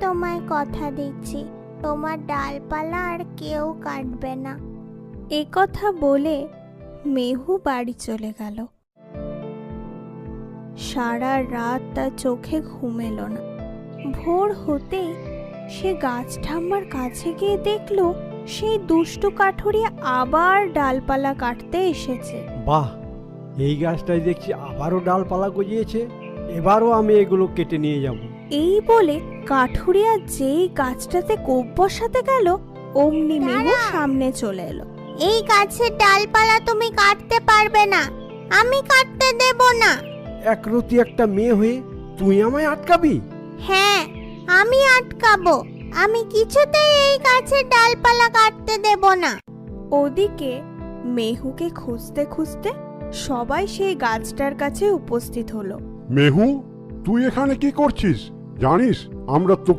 তোমায় কথা দিচ্ছি, তোমার ডালপালা আর কেউ কাটবে না। এ কথা বলে মেহু বাড়ি চলে গেল। সারা রাত তার চোখে ঘুম এলো না। ভোর হতেই সে গাছ ঠাম্মার কাছে গিয়ে দেখলো সেই দুষ্টু কাঠুরিয়া আবার ডালপালা কাটতে এসেছে। বাহ, এই গাছটাই দেখছি আবারও ডালপালা গজিয়েছে, এবারও আমি এগুলো কেটে নিয়ে যাব। এই বলে কাঠুরিয়া যেই গাছটাতে কোপ বসাতে গেল, অমনি মেহু দাঁড়া। সামনে চলে এলো। এই গাছের ডালপালা তুমি কাটতে পারবে না, আমি কাটতে দেব না। একরতি একটা মেয়ে হয়ে তুই আমায় আটকাবি? হ্যাঁ, আমি আটকাবো। আমি কিছুতেই এই গাছের ডালপালা কাটতে দেব না। ওদিকে মেহুকে খুঁজতে খুঁজতে সবাই সেই গাছটার কাছে উপস্থিত হলো। মেহু, তুই এখানে কি করছিস? জানিস আমরা তোকে